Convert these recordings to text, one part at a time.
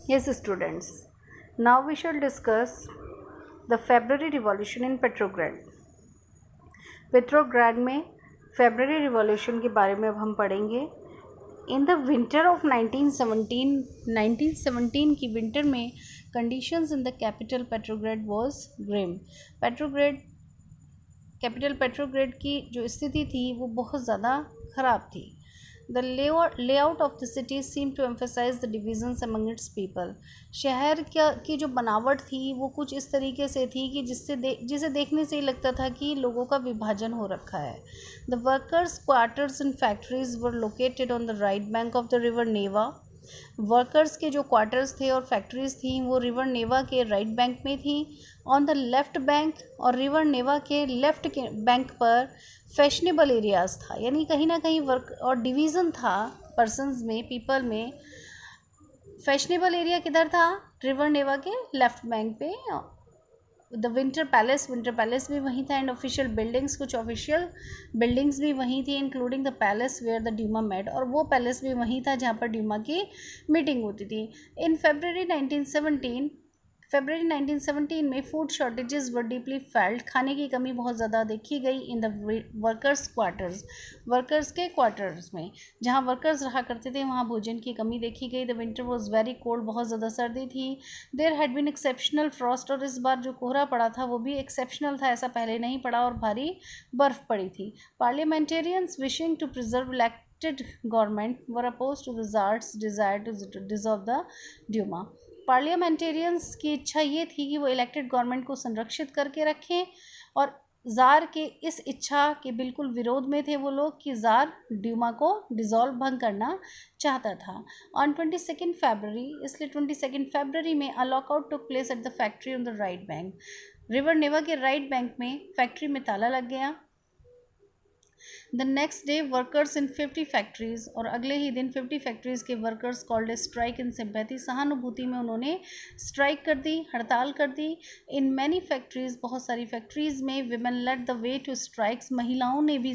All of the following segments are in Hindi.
Yes, students. Now we shall discuss the February Revolution in Petrograd. Petrograd में फेब्रवरी रिवॉल्यूशन के बारे में अब हम पढ़ेंगे। इन द विंटर ऑफ 1917 की विंटर में conditions in the capital Petrograd was grim. Capital Petrograd की जो स्थिति थी वो बहुत ज़्यादा ख़राब थी। The layout of the city seem to emphasise the divisions among its people। शहर की जो बनावट थी वो कुछ इस तरीके से थी कि जिसे देखने से ही लगता था कि लोगों का विभाजन हो रखा है। The workers quarters and factories were located on the right bank of the river Neva. Workers के जो क्वार्टर्स थे और फैक्ट्रीज थी वो रिवर नेवा के राइट बैंक में थी। ऑन द लेफ्ट बैंक और रिवर नेवा के लेफ्ट के बैंक पर फैशनेबल एरियाज़ था, यानी कहीं ना कहीं वर्क और डिवीज़न था पर्सनस में, पीपल में। फैशनेबल एरिया किधर था? रिवर नेवा के लेफ्ट बैंक पे। द विंटर पैलेस भी वहीं था एंड ऑफिशियल बिल्डिंग्स, कुछ ऑफिशियल बिल्डिंग्स भी वहीं थी including the palace where the Duma met, और वो पैलेस भी वहीं था जहाँ पर ड्यूमा की मीटिंग होती थी। इन फरवरी 1917 में फूड शॉर्टेजेस वर डीपली फेल्ट। खाने की कमी बहुत ज़्यादा देखी गई इन द वर्कर्स के क्वार्टर्स में। जहाँ वर्कर्स रहा करते थे वहाँ भोजन की कमी देखी गई। The winter was very cold, बहुत ज़्यादा सर्दी थी। There had been exceptional frost, और इस बार जो कोहरा पड़ा था वो भी एक्सेप्शनल था, ऐसा पहले नहीं पड़ा, और भारी बर्फ़ पड़ी थी। Parliamentarians wishing to preserve elected government were oppose to the tsar's desire to dissolve the Duma. Parliamentarians की इच्छा ये थी कि वो इलेक्टेड गवर्नमेंट को संरक्षित करके रखें, और ज़ार के इस इच्छा के बिल्कुल विरोध में थे वो लोग कि ज़ार ड्यूमा को डिज़ोल्व भंग करना चाहता था। ऑन 22 फरवरी, इसलिए 22 फरवरी में a lockout took place at the factory on the right bank. River Neva के राइट बैंक में फैक्ट्री में ताला लग गया। The next day workers in 50 factories, और अगले ही दिन 50 फैक्ट्रीज के workers called a strike in sympathy, सहानुभूति में उन्होंने स्ट्राइक कर दी, हड़ताल कर दी। इन मैनी फैक्ट्रीज, बहुत सारी फैक्ट्रीज में women led the way to strikes, महिलाओं ने भी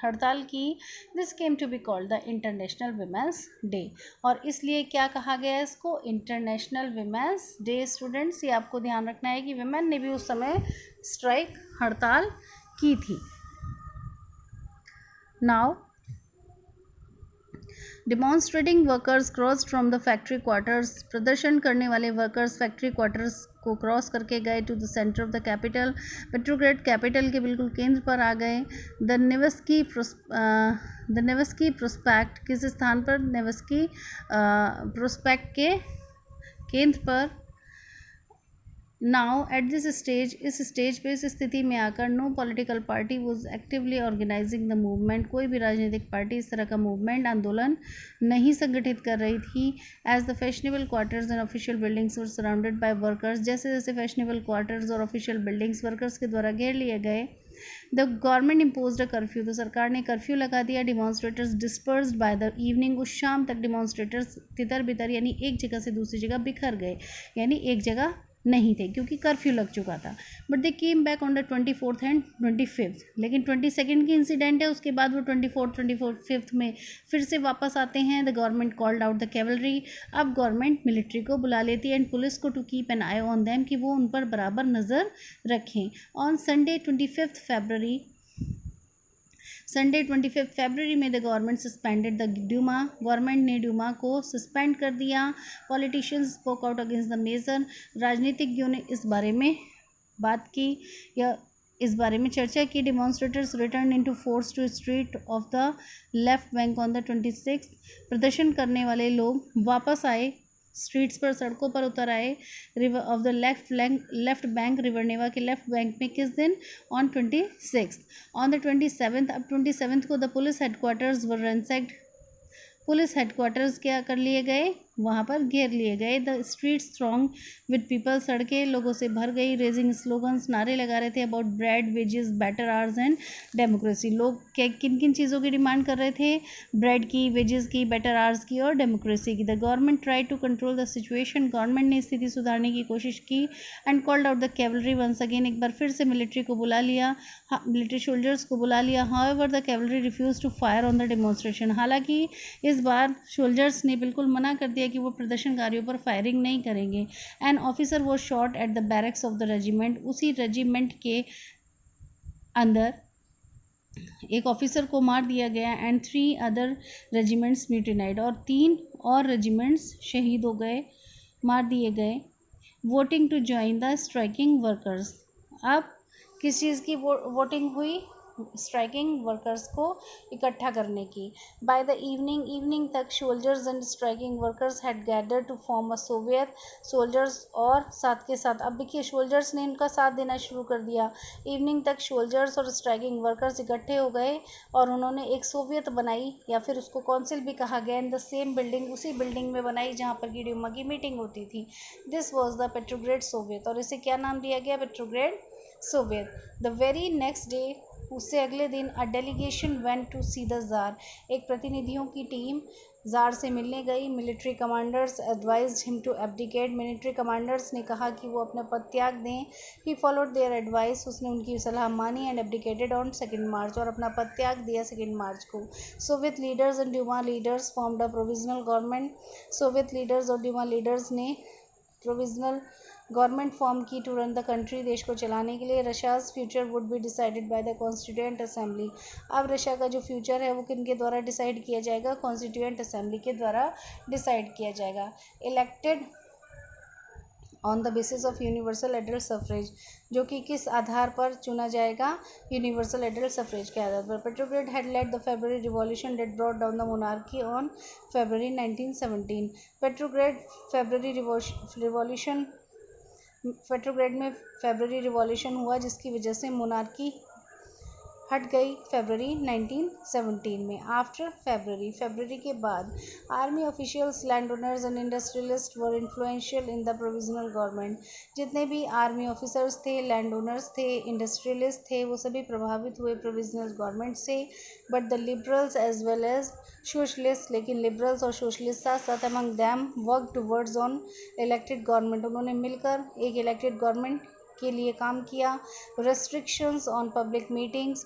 हड़ताल की। This came to be called the international women's day, और इसलिए क्या कहा गया है इसको? International women's day. स्टूडेंट्स, ये आपको ध्यान रखना है कि विमेन ने भी उस समय स्ट्राइक, हड़ताल की थी। Now, demonstrating workers crossed from the factory quarters, प्रदर्शन करने वाले वर्कर्स फैक्ट्री क्वार्टर्स को क्रॉस करके गए to the centre of the capital. Petrograd capital के बिल्कुल केंद्र पर आ गए। द नेवस्की प्रोस्पेक्ट, किस स्थान पर? नेवस्की प्रोस्पेक्ट के केंद्र पर। नाउ एट दिस स्टेज, इस स्टेज पे, इस स्थिति में आकर, no political party was actively organising the movement, कोई भी राजनीतिक पार्टी इस तरह का मूवमेंट, आंदोलन नहीं संगठित कर रही थी। As the fashionable quarters and official buildings were surrounded by workers, जैसे जैसे फैशनेबल क्वार्टर्स और ऑफिशियल बिल्डिंग्स वर्कर्स के द्वारा घेर लिए गए। The government impose a curfew, तो सरकार ने कर्फ्यू लगा दिया। Demonstrators dispersed by the evening, उस शाम तक डिमॉन्स्ट्रेटर्स तितर बितर, यानी एक जगह से दूसरी जगह बिखर गए, यानी एक जगह नहीं थे क्योंकि कर्फ्यू लग चुका था। But they came back on the 24th and 25th, लेकिन 22nd की इंसिडेंट है, उसके बाद वो 24th में फिर से वापस आते हैं। The government called out the cavalry, अब गवर्नमेंट मिलिट्री को बुला लेती है एंड पुलिस को to keep an eye on them, कि वो उन पर बराबर नज़र रखें। ऑन संडे 25 फरवरी में the government suspended the Duma, government ने ड्यूमा को सस्पेंड कर दिया। Politicians spoke out against the measure, राजनीतिज्ञों ने इस बारे में बात की या इस बारे में चर्चा की। Demonstrators return into force to street of the left bank on the 26, प्रदर्शन करने वाले लोग वापस आए, स्ट्रीट्स पर, सड़कों पर उतर आए river of the left bank, river Neva के लेफ्ट बैंक में। किस दिन? ऑन 26। ऑन द 27th, अब 27th को the police headquarters were ransacked, police headquarters क्या कर लिए गए? वहाँ पर घेर लिए गए। The streets thronged with people, सड़कें लोगों से भर गई। रेजिंग स्लोगन्स, नारे लगा रहे थे about bread, wages, better hours and democracy. लोग किन किन चीज़ों की डिमांड कर रहे थे? ब्रेड की, वेजेस की, बेटर आवर्स की और डेमोक्रेसी की। The government try to control the situation, government ने स्थिति सुधारने की कोशिश की। And called out the cavalry once again, एक बार फिर से मिलिट्री को बुला लिया, मिलिट्री सोल्जर्स को बुला लिया। However the cavalry refuse to fire on the demonstration, हालांकि इस बार सोल्जर्स ने बिल्कुल मना कर दिया दिया कि वो प्रदर्शनकारियों पर फायरिंग नहीं करेंगे। An officer was shot at the barracks of the regiment, उसी रेजिमेंट के अंदर एक ऑफिसर को मार दिया गया। एंड 3 अदर रेजिमेंट्स म्यूटिनाइड, और 3 और रेजिमेंट्स शहीद हो गए, मार दिए गए। Voting to join the striking workers, अब किस चीज़ की वोटिंग हुई? स्ट्राइकिंग वर्कर्स को इकट्ठा करने की। बाय द इवनिंग तक soldiers and striking workers had gather to form a Soviet. Soldiers और साथ के साथ, अब देखिए सोल्जर्स ने इनका साथ देना शुरू कर दिया। इवनिंग तक सोल्जर्स और स्ट्राइकिंग वर्कर्स इकट्ठे हो गए और उन्होंने एक सोवियत बनाई, या फिर उसको काउंसिल भी कहा गया, इन द सेम बिल्डिंग, उसी बिल्डिंग में बनाई जहाँ पर गिडियुमा की मीटिंग होती थी। This was the Petrograd Soviet, और इसे क्या नाम दिया गया? Petrograd Soviet. The very next day, उससे अगले दिन, a delegation went to see the tsar, एक प्रतिनिधियों की टीम जार से मिलने गई। Military commanders advised him to abdicate, military commanders ने कहा कि वो अपना पद त्याग दें। ही फॉलोड देयर एडवाइस, उसने उनकी सलाह मानी। एंड एब्डिकेटेड ऑन 2 मार्च, और अपना पद त्याग दिया 2 मार्च को। Soviet leaders and Duma leaders formed a provisional government, Soviet leaders और ड्यूमा लीडर्स ने प्रोविजनल गवर्नमेंट फॉर्म की टू रन द कंट्री, देश को चलाने के लिए। Russia's future would be decided by the constituent assembly, अब रशिया का जो फ्यूचर है वो किन के द्वारा डिसाइड किया जाएगा? कॉन्स्टिट्यूएंट असेंबली के द्वारा डिसाइड किया जाएगा। Elected on the basis of universal adult suffrage, जो कि किस आधार पर चुना जाएगा? यूनिवर्सल एडल्ट सफरेज के आधार पर। Petrograd had led the February revolution that brought down the monarchy on February 1917, Petrograd February revolution, Petrograd में फेब्रुअरी रिवॉल्यूशन हुआ जिसकी वजह से मोनार्की हट गई फरवरी 1917 में। आफ्टर फरवरी के बाद, army officials, land owners and industrialist were influential in the provisional government, जितने भी आर्मी ऑफिसर्स थे, लैंड ओनर्स थे, इंडस्ट्रियलिस्ट थे, वो सभी प्रभावित हुए प्रोविजनल गवर्नमेंट से। But the liberals as well as socialist, लेकिन लिबरल्स और सोशलिस्ट साथ साथ among them work towards on elected government, उन्होंने मिलकर एक इलेक्टेड गवर्नमेंट के लिए काम किया। रेस्ट्रिक्शंस ऑन पब्लिक मीटिंग्स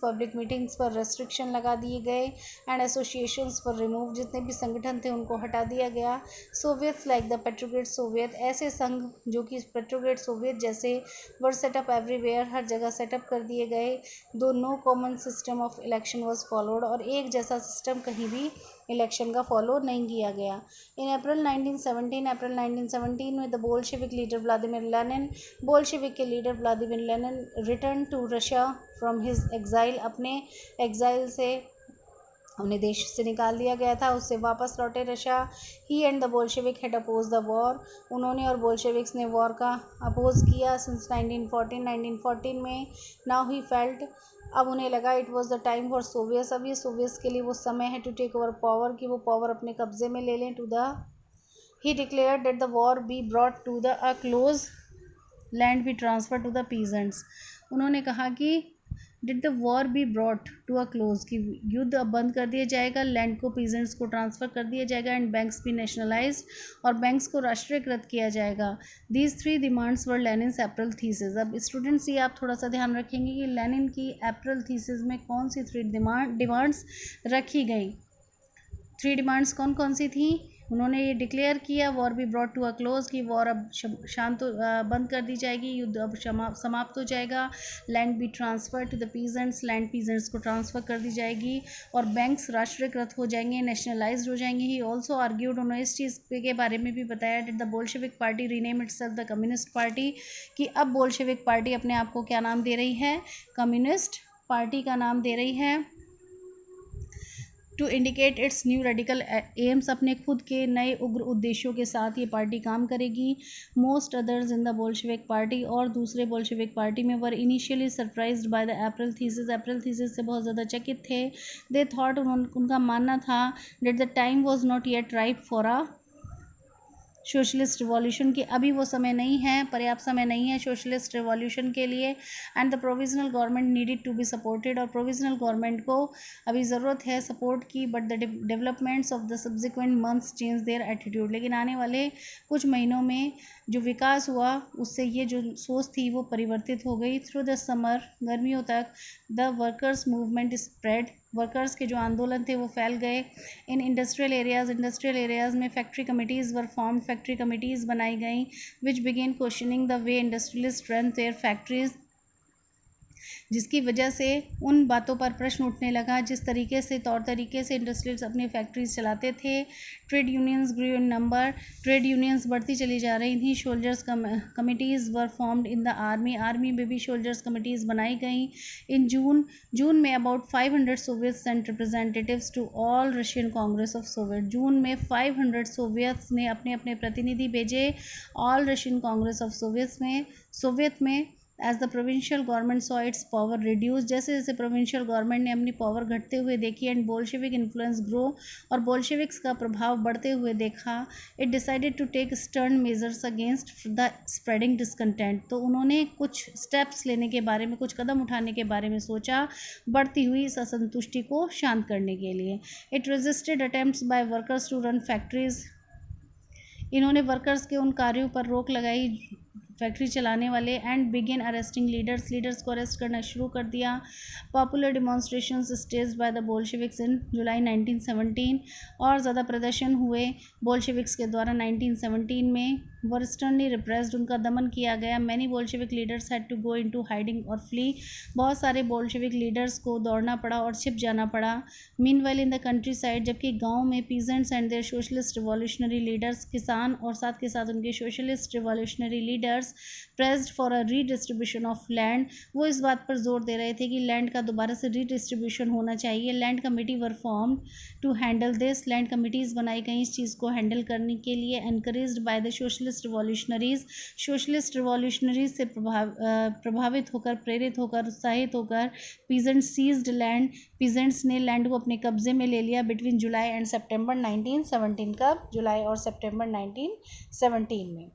पर रेस्ट्रिक्शन लगा दिए गए। एंड एसोसिएशंस पर रिमूव, जितने भी संगठन थे उनको हटा दिया गया। Soviets like the Petrograd Soviet, ऐसे संघ जो कि पेट्रोग्रेड सोवियत जैसे वर सेटअप एवरीवेयर, हर जगह सेटअप कर दिए गए। Though no common system of election was followed, और एक जैसा सिस्टम कहीं भी इलेक्शन का फॉलो नहीं किया गया। इन अप्रैल 1917 में the Bolshevik leader Vladimir Lenin, Bolshevik के leader Vladimir Lenin return to Russia from his exile, अपने एग्जाइल से, उन्हें देश से निकाल दिया गया था, उससे वापस लौटे Russia. He and the Bolshevik had oppose the war, उन्होंने और बोल्शेविक्स ने वॉर का अपोज किया सिंस 1914 में। नाउ ही फेल्ट, अब उन्हें लगा it was the time for सोवियस, अब ये सोवियस के लिए वो समय है टू टेक ओवर पावर, कि वो पावर अपने कब्जे में ले लें। To the he declared that the war be brought to the a close, land be transfer to the peasants, उन्होंने कहा कि did the war be brought to a close, कि युद्ध अब बंद कर दिया जाएगा, लैंड को पीजेंट्स को ट्रांसफ़र कर दिया जाएगा, एंड बैंक्स भी नेशनलाइज्ड, और बैंक्स को राष्ट्रीयकृत किया जाएगा। These 3 demands were लेनिन्स April thesis, अब स्टूडेंट्स ये आप थोड़ा सा ध्यान रखेंगे कि लेनिन की अप्रैल थीसिस में कौन सी 3 डिमांड्स रखी गई। 3 डिमांड्स कौन कौन सी थी? उन्होंने ये डिक्लेयर किया war be brought to a close, की वॉर अब बंद कर दी जाएगी, युद्ध अब समाप्त हो जाएगा। Land be transfer to the peasants, land peasants को ट्रांसफ़र कर दी जाएगी, और बैंक्स राष्ट्रीयकृत हो जाएंगे, नेशनलाइज्ड हो जाएंगे। ही ऑल्सो आर्ग्यूड, उन्होंने इस चीज़ के बारे में भी बताया, did the Bolshevik party rename itself the communist party, कि अब बोल्शेविक पार्टी अपने आप को क्या नाम दे रही है? कम्युनिस्ट पार्टी का नाम दे रही है। To indicate its new radical aims, अपने खुद के नए उग्र उद्देश्यों के साथ ये पार्टी काम करेगी। Most others in the Bolshevik party, और दूसरे बोल्शेविक पार्टी में were initially surprised by the April thesis से बहुत ज़्यादा चकित थे। दे थॉट, उनका मानना था, that the time was not yet ripe for a socialist revolution, की अभी वो समय नहीं है, पर्याप्त समय नहीं है सोशलिस्ट रिवॉल्यूशन के लिए। And the provisional government needed to be supported, और प्रोविजनल गवर्नमेंट को अभी ज़रूरत है सपोर्ट की। But the developments of the subsequent months change their attitude, लेकिन आने वाले कुछ महीनों में जो विकास हुआ उससे ये जो सोच थी वो परिवर्तित हो गई। थ्रू द समर, गर्मियों तक, the workers movement spread, workers के जो आंदोलन थे वो फैल गए इन इंडस्ट्रियल एरियाज़ में factory committees were form, factory committees बनाई गई which began questioning the way industrialist run their factories, जिसकी वजह से उन बातों पर प्रश्न उठने लगा जिस तरीके से तौर तरीके से इंडस्ट्रियल्स अपनी फैक्ट्रीज चलाते थे। Trade unions grew in number, trade unions बढ़ती चली जा रही थी। Soldiers committees were formed in the army, army में भी शोल्जर्स कमिटीज़ बनाई गई। इन जून में about 500 soviet sent representatives to all Russian congress of soviet, जून में 500 सोवियत्स ने अपने अपने प्रतिनिधि भेजे all Russian congress of soviet में as the provincial government saw its power reduce, जैसे जैसे प्रोविंशियल गवर्नमेंट ने अपनी पावर घटते हुए देखी एंड बोल्शेविक इन्फ्लुएंस ग्रो, और बोल्शेविक्स का प्रभाव बढ़ते हुए देखा, it decided to take stern measures against the spreading discontent, तो उन्होंने कुछ स्टेप्स लेने के बारे में, कुछ कदम उठाने के बारे में सोचा बढ़ती हुई इस असंतुष्टि को शांत करने के लिए। It resisted attempts by workers to run factories, इन्होंने वर्कर्स के उन कार्यों पर रोक लगाई फैक्ट्री चलाने वाले एंड बिगिन अरेस्टिंग लीडर्स को अरेस्ट करना शुरू कर दिया। Popular demonstrations staged by the Bolsheviks in July 1917, और ज़्यादा प्रदर्शन हुए बोल्शेविक्स के द्वारा 1917 में, वर स्टर्नली रिप्रेस्ड, उनका दमन किया गया। Many Bolshevik leaders had to go into hiding और फ्ली, बहुत सारे बोल्शेविक लीडर्स को दौड़ना पड़ा और छिप जाना पड़ा। Meanwhile in the countryside, जबकि गाँव में peasants and their socialist revolutionary leaders, किसान और साथ के साथ उनके socialist revolutionary leaders pressed for a redistribution of land, वो इस बात पर जोर दे रहे थे कि लैंड का दोबारा से रीडिस्ट्रीब्यूशन होना चाहिए। Land committee were formed to handle this, land committees बनाई गई इस चीज़ को हैंडल करने के लिए। Encouraged by the socialist revolutionaries से प्रभावित होकर, प्रेरित होकर, उत्साहित होकर, पीजेंट्स सीज्ड लैंड, पीजेंट्स ने लैंड को अपने कब्जे में ले लिया बिटवीन जुलाई एंड सितंबर 1917 का, जुलाई और सितंबर 1917 में।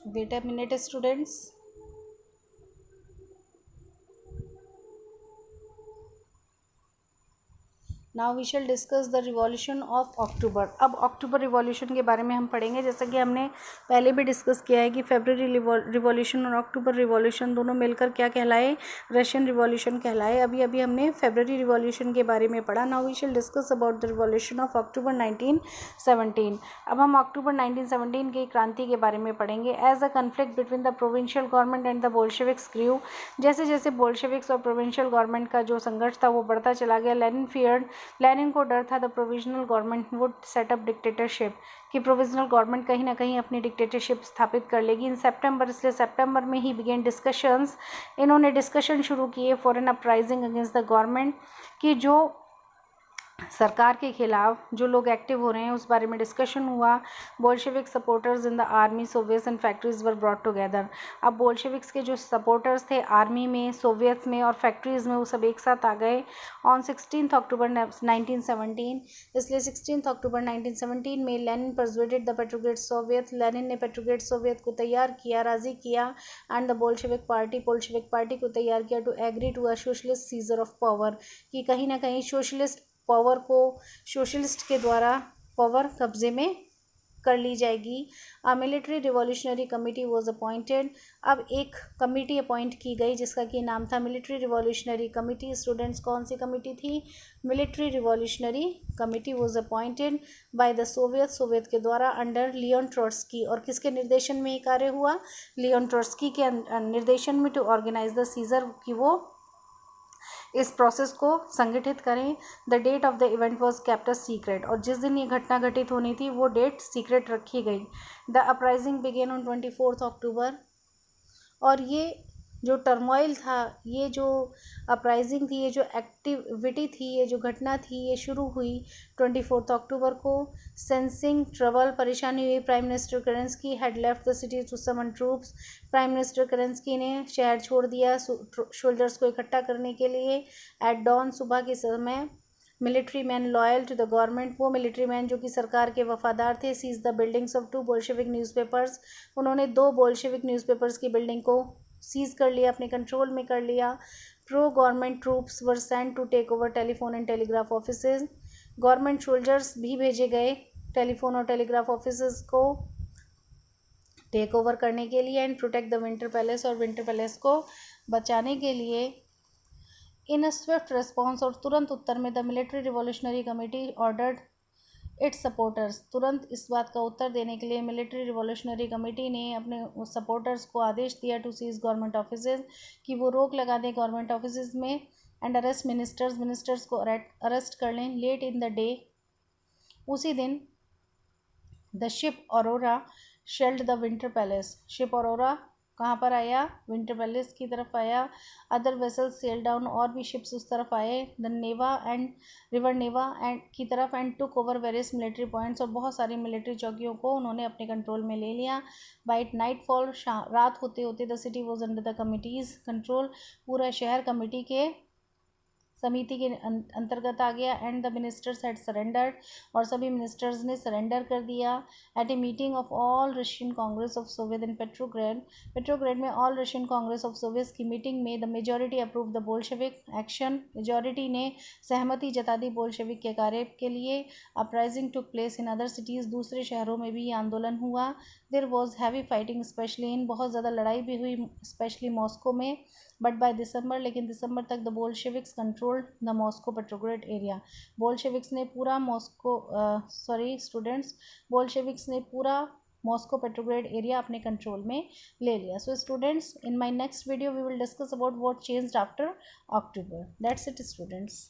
Wait a minute, students. Now we shall discuss the revolution of October. अब अक्टूबर रिवॉल्यूशन के बारे में हम पढ़ेंगे। जैसा कि हमने पहले भी डिस्कस किया है कि फरवरी रिवॉल्यूशन और अक्टूबर रिवॉल्यूशन दोनों मिलकर क्या कहलाए, रशियन रिवॉल्यूशन कहलाए। अभी अभी हमने फरवरी रिवॉल्यूशन के बारे में पढ़ा। Now we shall discuss about the revolution of October 1917। अब हम अक्टूबर 1917 की क्रांति के बारे में पढ़ेंगे। As a conflict between the provincial government and the Bolsheviks grew, जैसे जैसे बोल्शेविक्स और प्रोविंशियल गवर्नमेंट का जो संघर्ष था वो बढ़ता चला गया। लेनिन को डर था the provisional government would setup dictatorship, कि प्रोविजनल गवर्नमेंट कहीं ना कहीं अपनी डिक्टेटरशिप स्थापित कर लेगी। इन सितंबर, इसलिए सितंबर में ही बिगेन डिस्कशंस, इन्होंने डिस्कशन शुरू किए for an uprising against the government, कि जो सरकार के खिलाफ जो लोग एक्टिव हो रहे हैं उस बारे में डिस्कशन हुआ। Bolshevik supporters in the army, Soviets and factories were brought together. अब बोल्शेविक्स के जो सपोर्टर्स थे आर्मी में, सोवियट्स में और फैक्ट्रीज में, वो सब एक साथ आ गए ऑन 16 अक्टूबर 1917। इसलिए 16 अक्टूबर 1917 में Lenin persuaded the Petrograd Soviet, Lenin ने पेट्रोग्रेड सोवियत को तैयार किया, राजी किया, एंड द बोल्शेविक पार्टी को तैयार किया to agree to a socialist seizure of power, कि कहीं ना कहीं सोशलिस्ट पावर को, सोशलिस्ट के द्वारा पावर कब्जे में कर ली जाएगी। A military revolutionary committee was appointed, अब एक कमेटी अपॉइंट की गई जिसका कि नाम था मिलिट्री रिवॉल्यूशनरी कमेटी। स्टूडेंट्स, कौन सी कमेटी थी? Military revolutionary committee was appointed by the Soviet के द्वारा अंडर लियोन ट्रोट्स्की, और किसके निर्देशन में ये कार्य हुआ? लियोन ट्रोट्स्की के निर्देशन में, टू ऑर्गेनाइज द सीजर, कि वो इस प्रोसेस को संगठित करें। The date of the event was kept a secret, और जिस दिन ये घटना घटित होनी थी वो डेट सीक्रेट रखी गई। द अपराइजिंग बिगेन ऑन 24 अक्टूबर, और ये जो टर्मोइल था, ये जो अपराइजिंग थी, ये जो एक्टिविटी थी, ये जो घटना थी, ये शुरू हुई 24 अक्टूबर को। सेंसिंग ट्रबल, परेशानी हुई, prime minister Kerensky had left the city to summon troops, prime minister Kerensky ने शहर छोड़ दिया सोल्जर्स को इकट्ठा करने के लिए। एट डॉन, सुबह के समय, military man loyal to the government, वो मिलिट्री मैन जो कि सरकार के वफादार थे, seize the buildings of 2 Bolshevik newspapers, उन्होंने 2 बोल्शेविक न्यूज़पेपर्स की बिल्डिंग को सीज कर लिया, अपने कंट्रोल में कर लिया। Pro government troops were sent to take over telephone and telegraph offices, government soldiers भी भेजे गए टेलीफोन और टेलीग्राफ ऑफिस को टेक ओवर करने के लिए and protect the winter palace, और विंटर पैलेस को बचाने के लिए इन अ स्विफ्ट रिस्पॉन्स, और तुरंत उत्तर में the military revolutionary committee ordered it's supporters, तुरंत इस बात का उत्तर देने के लिए मिलिट्री रिवॉल्यूशनरी कमेटी ने अपने सपोर्टर्स को आदेश दिया टू सीज गवर्नमेंट ऑफिसेज, कि वो रोक लगा दें गवर्नमेंट ऑफिसेज में, एंड अरेस्ट मिनिस्टर्स को अरेस्ट कर लें। लेट इन द डे, उसी दिन the ship aurora shelled the winter palace, ship aurora कहाँ पर आया, विंटर पैलेस की तरफ आया। अदर वेसल्स सेल डाउन, और भी शिप्स उस तरफ आए, the Neva and river Neva and की तरफ, and took over various military points, और बहुत सारी मिलिट्री चौकियों को उन्होंने अपने कंट्रोल में ले लिया। बाइट नाइट फॉल, रात होते होते the city was under the committees control, पूरा शहर कमेटी के समिति के अंतर्गत आ गया। And the ministers had surrendered, और सभी मिनिस्टर्स ने सरेंडर कर दिया। At a meeting of all Russian congress of soviet in Petrograd में all Russian congress of soviet की मीटिंग में the majority approve the Bolshevik action, majority ने सहमति जता दी बोल्शेविक के कार्य के लिए। Uprising took place in other cities, दूसरे शहरों में भी ये आंदोलन हुआ। There was heavy fighting specially in, बहुत ज़्यादा लड़ाई भी हुई स्पेशली मॉस्को में। बट बाय दिसंबर, लेकिन दिसंबर तक the Bolsheviks controlled the Moscow Petrograd area, Bolsheviks ने पूरा बोल्शेविक्स ने पूरा मॉस्को पेट्रोग्रेड एरिया अपने कंट्रोल में ले लिया। So students, in my next video we will discuss about what changed after October. That's it students.